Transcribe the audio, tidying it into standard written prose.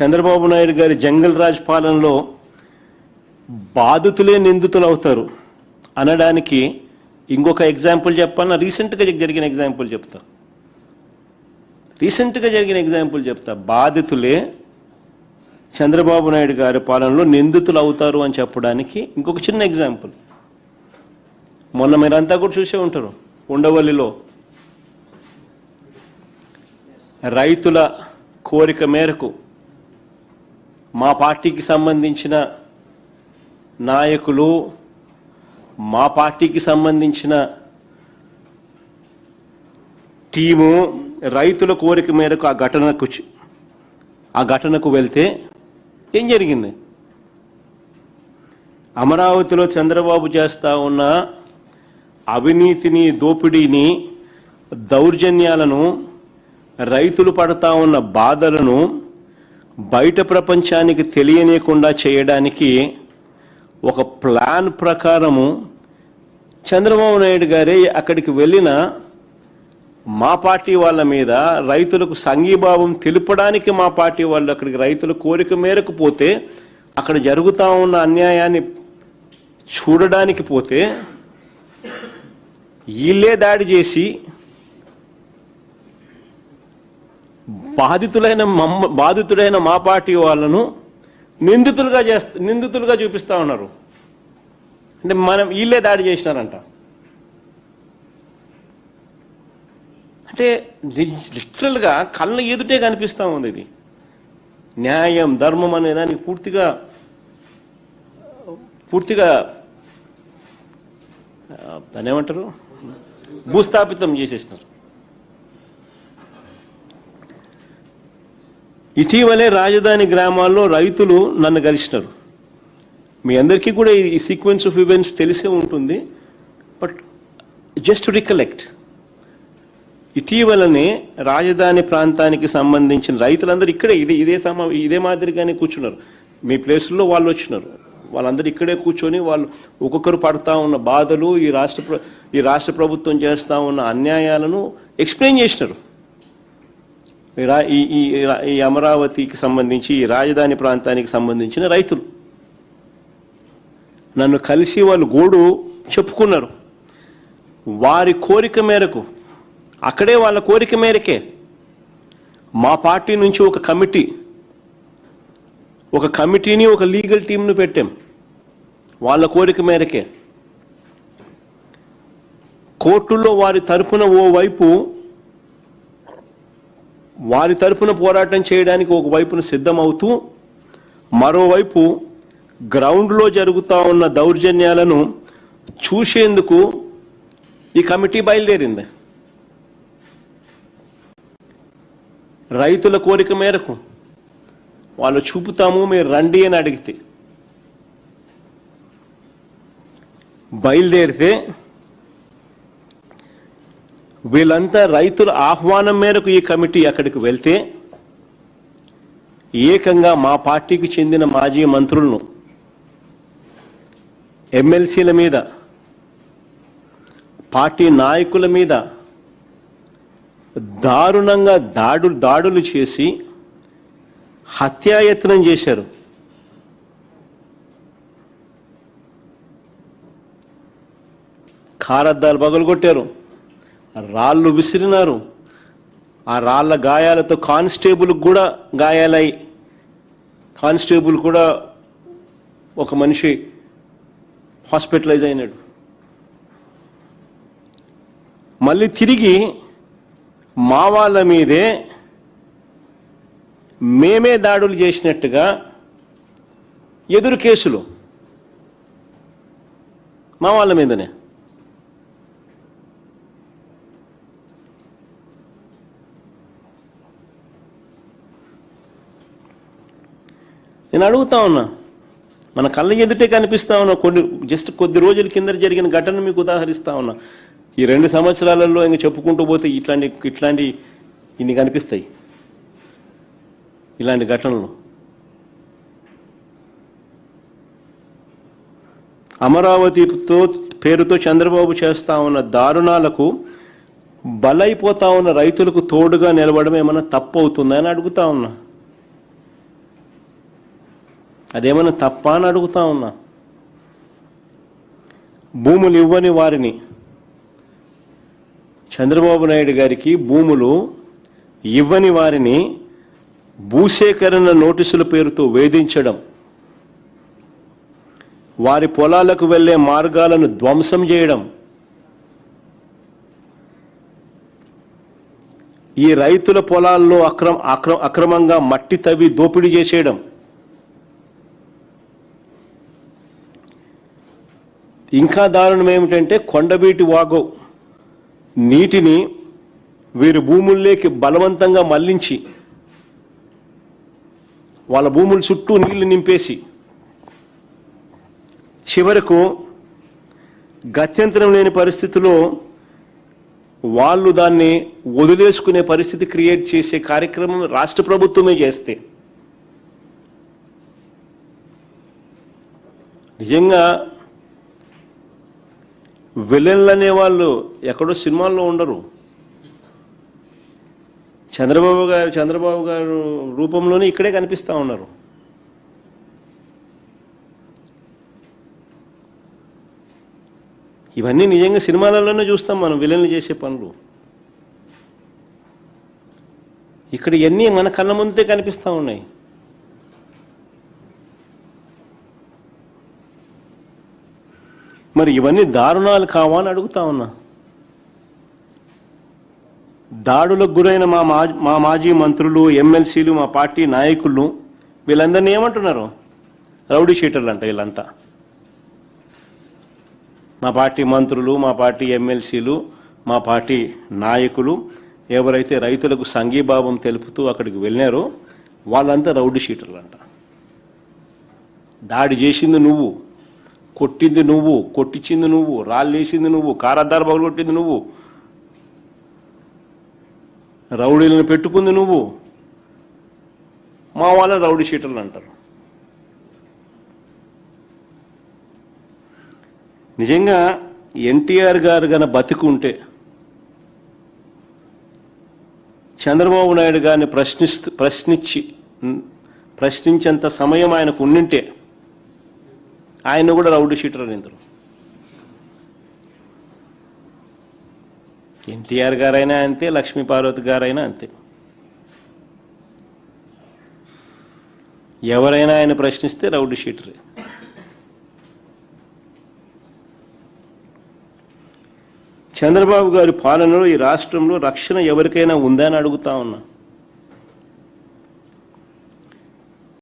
చంద్రబాబు నాయుడు గారి జంగల్ రాజ్ పాలనలో బాధితులే నిందితులు అవుతారు అనడానికి ఇంకొక ఎగ్జాంపుల్ చెప్పాలన్నా రీసెంట్గా జరిగిన ఎగ్జాంపుల్ చెప్తా. బాధితులే చంద్రబాబు నాయుడు గారి పాలనలో నిందితులు అవుతారు అని చెప్పడానికి ఇంకొక చిన్న ఎగ్జాంపుల్. మొన్న మీరంతా కూడా చూసే ఉంటారు, ఉండవల్లిలో రైతుల కోరిక మేరకు మా పార్టీకి సంబంధించిన నాయకులు, మా పార్టీకి సంబంధించిన టీము రైతుల కోరిక మేరకు ఆ ఘటనకు వెళ్తే ఏం జరిగింది? అమరావతిలో చంద్రబాబు చేస్తా ఉన్న అవినీతిని, దోపిడీని, దౌర్జన్యాలను, రైతులు పడతా ఉన్న బాధలను బయట ప్రపంచానికి తెలియనీయకుండా చేయడానికి ఒక ప్లాన్ ప్రకారము చంద్రబాబు నాయుడు గారే అక్కడికి వెళ్ళిన మా పార్టీ వాళ్ళ మీద రైతులకు సంఘీభావం తెలుపడానికి మా పార్టీ వాళ్ళు అక్కడికి రైతుల కోరిక మేరకు పోతే, అక్కడ జరుగుతూ ఉన్న అన్యాయాన్ని చూడడానికి పోతే వీళ్ళే దాడి చేసి బాధితుడైన మా పార్టీ వాళ్ళను నిందితులుగా చూపిస్తా ఉన్నారు. అంటే వీళ్ళే దాడి చేసినారంట. అంటే లిటరల్గా కళ్ళ ఎదుటే కనిపిస్తూ ఉంది. ఇది న్యాయం, ధర్మం అనే దానికి పూర్తిగా దాన్ని ఏమంటారు, భూస్థాపితం చేసేసినారు. ఇటీవలే రాజధాని గ్రామాల్లో రైతులు నన్ను కలిసినారు. మీ అందరికీ కూడా ఈ సీక్వెన్స్ ఆఫ్ ఈవెంట్స్ తెలిసే ఉంటుంది. బట్ జస్ట్ టు రికలెక్ట్, ఇటీవలనే రాజధాని ప్రాంతానికి సంబంధించిన రైతులందరూ ఇక్కడే ఇదే మాదిరిగానే కూర్చున్నారు. మీ ప్లేసుల్లో వాళ్ళు వచ్చినారు. వాళ్ళందరూ ఇక్కడే కూర్చొని వాళ్ళు ఒక్కొక్కరు పడతా ఉన్న బాధలు, ఈ రాష్ట్ర ప్రభుత్వం చేస్తూ ఉన్న అన్యాయాలను ఎక్స్ప్లెయిన్ చేసినారు. ఈ అమరావతికి సంబంధించి, ఈ రాజధాని ప్రాంతానికి సంబంధించిన రైతులు నన్ను కలిసి వాళ్ళు గోడు చెప్పుకున్నారు. వారి కోరిక మేరకు, అక్కడే వాళ్ళ కోరిక మేరకే మా పార్టీ నుంచి ఒక కమిటీని, ఒక లీగల్ టీంను పెట్టాం. వాళ్ళ కోరిక మేరకే కోర్టుల్లో వారి తరపున పోరాటం చేయడానికి ఒకవైపున సిద్ధమవుతూ, మరోవైపు గ్రౌండ్లో జరుగుతూ ఉన్న దౌర్జన్యాలను చూసేందుకు ఈ కమిటీ బయలుదేరింది. రైతుల కోరిక మేరకు వాళ్ళు చూపుతాము, మీరు రండి అని అడిగితే బయలుదేరితే వీళ్ళంతా రైతుల ఆహ్వానం మేరకు ఈ కమిటీ అక్కడికి వెళ్తే ఏకంగా మా పార్టీకి చెందిన మాజీ మంత్రులను, ఎమ్మెల్సీల మీద, పార్టీ నాయకుల మీద దారుణంగా దాడులు చేసి హత్యాయత్నం చేశారు. కారద్దాలు పగలగొట్టారు, రాళ్ళు విసిరినారు. ఆ రాళ్ల గాయాలతో కానిస్టేబుల్ కూడా గాయాలై, కానిస్టేబుల్ కూడా ఒక మనిషి హాస్పిటలైజ్ అయినాడు. మళ్ళీ తిరిగి మా వాళ్ళ మీదే మేమే దాడులు చేసినట్టుగా ఎదురు కేసులు మా వాళ్ళ మీదనే. నేను అడుగుతా ఉన్నా, మన కళ్ళ ఎదుటే కనిపిస్తా ఉన్నా. కొద్ది రోజుల కింద జరిగిన ఘటన మీకు ఉదాహరిస్తా ఉన్నా. ఈ 2 సంవత్సరాలలో ఇంకా చెప్పుకుంటూ పోతే ఇట్లాంటి ఇన్ని కనిపిస్తాయి, ఇలాంటి ఘటనలు. అమరావతితో పేరుతో చంద్రబాబు చేస్తా ఉన్న దారుణాలకు బలైపోతా ఉన్న రైతులకు తోడుగా నిలబడడం ఏమన్నా తప్పు అవుతుందా అని అడుగుతా ఉన్నా. అదేమన్నా తప్ప అని అడుగుతా ఉన్నా. భూములు ఇవ్వని వారిని, చంద్రబాబు నాయుడు గారికి భూములు ఇవ్వని వారిని భూసేకరణ నోటీసుల పేరుతో వేధించడం, వారి పొలాలకు వెళ్లే మార్గాలను ధ్వంసం చేయడం, ఈ రైతుల పొలాల్లో అక్రమంగా మట్టి తవ్వి దోపిడీ చేసేయడం, ఇంకా దారుణం ఏమిటంటే కొండవీటి వాగు నీటిని వీరి భూముల్లోకి బలవంతంగా మళ్లించి వాళ్ళ భూముల చుట్టూ నీళ్లు నింపేసి చివరకు గత్యంతరం లేని పరిస్థితిలో వాళ్ళు దాన్ని వదిలేసుకునే పరిస్థితి క్రియేట్ చేసే కార్యక్రమం రాష్ట్ర ప్రభుత్వమే చేస్తే నిజంగా విలన్లు అనే వాళ్ళు ఎక్కడో సినిమాల్లో ఉండరు. చంద్రబాబు గారు రూపంలోనే ఇక్కడే కనిపిస్తూ ఉన్నారు. ఇవన్నీ నిజంగా సినిమాలలోనే చూస్తాం మనం, విలన్లు చేసే పనులు. ఇక్కడ ఇవన్నీ మన కళ్ళ ముందే కనిపిస్తూ ఉన్నాయి. మరి ఇవన్నీ దారుణాలు కావా అని అడుగుతా ఉన్నా. దాడులకు గురైన మా మాజీ మంత్రులు, ఎమ్మెల్సీలు, మా పార్టీ నాయకులు వీళ్ళందరినీ ఏమంటున్నారు? రౌడీ షీటర్లు అంట వీళ్ళంతా. మా పార్టీ మంత్రులు, మా పార్టీ ఎమ్మెల్సీలు, మా పార్టీ నాయకులు ఎవరైతే రైతులకు సంఘీభావం తెలుపుతూ అక్కడికి వెళ్ళినారో వాళ్ళంతా రౌడీ షీటర్లు అంట. దాడి చేసింది నువ్వు, కొట్టింది నువ్వు, కొట్టించింది నువ్వు, రాళ్ళేసింది నువ్వు, కారద్దాలు పగలగొట్టింది నువ్వు, రౌడీలను పెట్టుకుంది నువ్వు, మా వాళ్ళ రౌడీ షీటర్లు అంటారు. నిజంగా ఎన్టీఆర్ గారు గన బతికుంటే చంద్రబాబు నాయుడు గారిని ప్రశ్నించేంత సమయం ఆయనకు ఉండింటే ఆయన కూడా రౌడీ షీటర్ అని ఇందులో. ఎన్టీఆర్ గారైనా అంతే, లక్ష్మీపార్వతి గారైనా అంతే. ఎవరైనా ఆయన ప్రశ్నిస్తే రౌడీ షీటరే. చంద్రబాబు గారి పాలనలో ఈ రాష్ట్రంలో రక్షణ ఎవరికైనా ఉందా అని అడుగుతా ఉన్నా.